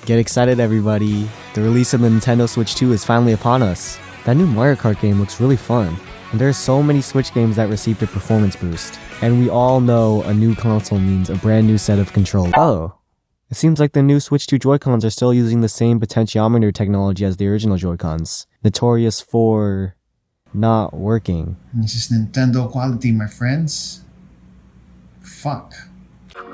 Get excited everybody, the release of the Nintendo Switch 2 is finally upon us. That new Mario Kart game looks really fun, and there are so many Switch games that received a performance boost. And we all know a new console means a brand new set of controllers. Oh, it seems like the new Switch 2 Joy-Cons are still using the same potentiometer technology as the original Joy-Cons, notorious for not working. This is Nintendo quality, my friends. Fuck.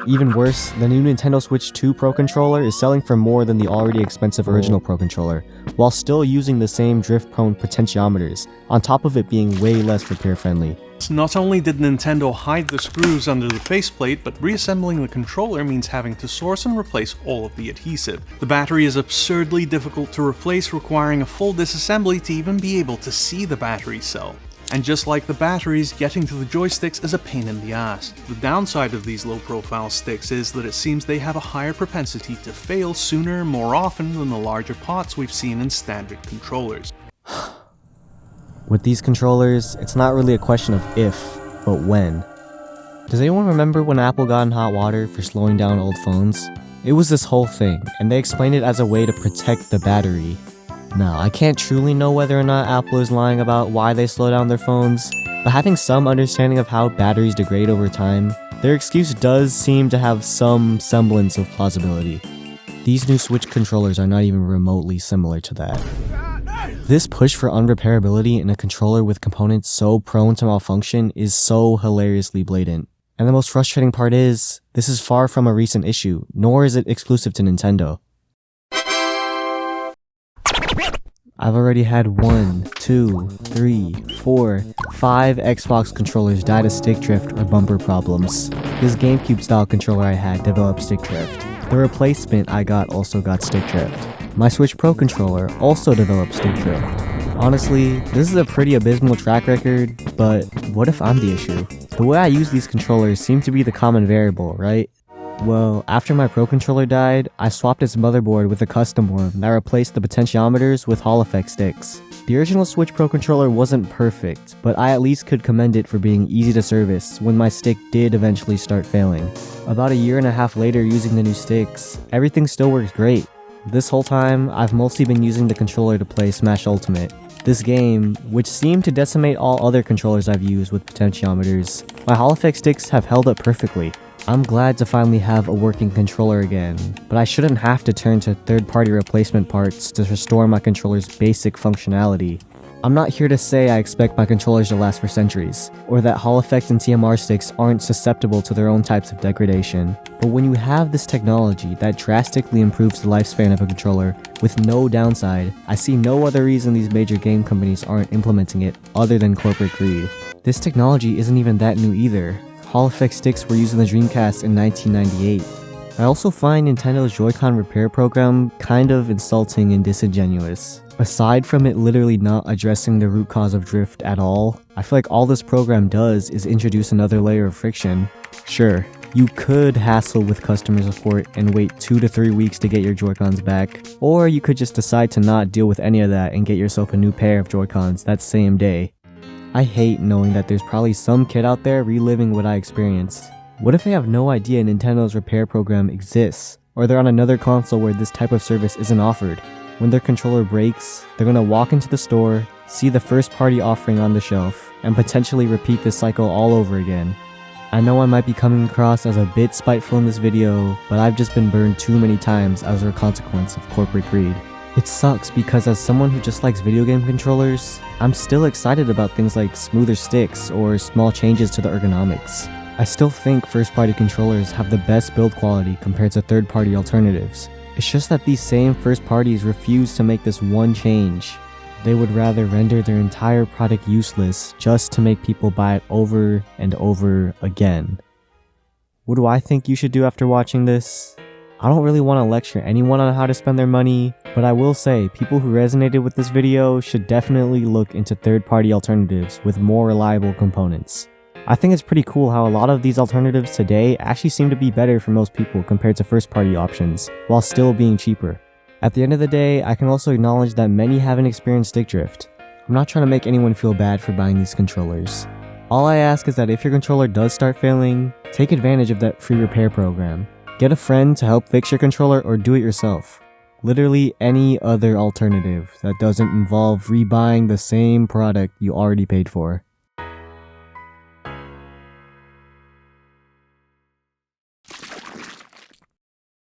Even worse, the new Nintendo Switch 2 Pro Controller is selling for more than the already expensive original Pro Controller, while still using the same drift-prone potentiometers, on top of it being way less repair-friendly. Not only did Nintendo hide the screws under the faceplate, but reassembling the controller means having to source and replace all of the adhesive. The battery is absurdly difficult to replace, requiring a full disassembly to even be able to see the battery cell. And just like the batteries, getting to the joysticks is a pain in the ass. The downside of these low-profile sticks is that it seems they have a higher propensity to fail sooner and more often than the larger pots we've seen in standard controllers. With these controllers, it's not really a question of if, but when. Does anyone remember when Apple got in hot water for slowing down old phones? It was this whole thing, and they explained it as a way to protect the battery. Now, I can't truly know whether or not Apple is lying about why they slow down their phones, but having some understanding of how batteries degrade over time, their excuse does seem to have some semblance of plausibility. These new Switch controllers are not even remotely similar to that. This push for unrepairability in a controller with components so prone to malfunction is so hilariously blatant. And the most frustrating part is, this is far from a recent issue, nor is it exclusive to Nintendo. I've already had 1, 2, 3, 4, 5 Xbox controllers die to stick drift or bumper problems. This GameCube style controller I had developed stick drift. The replacement I got also got stick drift. My Switch Pro controller also developed stick drift. Honestly, this is a pretty abysmal track record, but what if I'm the issue? The way I use these controllers seems to be the common variable, right? Well, after my Pro Controller died, I swapped its motherboard with a custom one that replaced the potentiometers with Hall effect sticks. The original Switch Pro Controller wasn't perfect, but I at least could commend it for being easy to service when my stick did eventually start failing. About a year and a half later using the new sticks, everything still works great. This whole time, I've mostly been using the controller to play Smash Ultimate. This game, which seemed to decimate all other controllers I've used with potentiometers, my Hall effect sticks have held up perfectly. I'm glad to finally have a working controller again, but I shouldn't have to turn to third-party replacement parts to restore my controller's basic functionality. I'm not here to say I expect my controllers to last for centuries, or that Hall effect and TMR sticks aren't susceptible to their own types of degradation, but when you have this technology that drastically improves the lifespan of a controller with no downside, I see no other reason these major game companies aren't implementing it other than corporate greed. This technology isn't even that new either. Hall effect sticks were used in the Dreamcast in 1998. I also find Nintendo's Joy-Con repair program kind of insulting and disingenuous. Aside from it literally not addressing the root cause of drift at all, I feel like all this program does is introduce another layer of friction. Sure, you could hassle with customer support and wait 2 to 3 weeks to get your Joy-Cons back, or you could just decide to not deal with any of that and get yourself a new pair of Joy-Cons that same day. I hate knowing that there's probably some kid out there reliving what I experienced. What if they have no idea Nintendo's repair program exists, or they're on another console where this type of service isn't offered? When their controller breaks, they're gonna walk into the store, see the first party offering on the shelf, and potentially repeat this cycle all over again. I know I might be coming across as a bit spiteful in this video, but I've just been burned too many times as a consequence of corporate greed. It sucks because as someone who just likes video game controllers, I'm still excited about things like smoother sticks or small changes to the ergonomics. I still think first-party controllers have the best build quality compared to third-party alternatives. It's just that these same first parties refuse to make this one change. They would rather render their entire product useless just to make people buy it over and over again. What do I think you should do after watching this? I don't really want to lecture anyone on how to spend their money, but I will say people who resonated with this video should definitely look into third-party alternatives with more reliable components. I think it's pretty cool how a lot of these alternatives today actually seem to be better for most people compared to first-party options, while still being cheaper. At the end of the day, I can also acknowledge that many haven't experienced stick drift. I'm not trying to make anyone feel bad for buying these controllers. All I ask is that if your controller does start failing, take advantage of that free repair program. Get a friend to help fix your controller or do it yourself. Literally any other alternative that doesn't involve rebuying the same product you already paid for.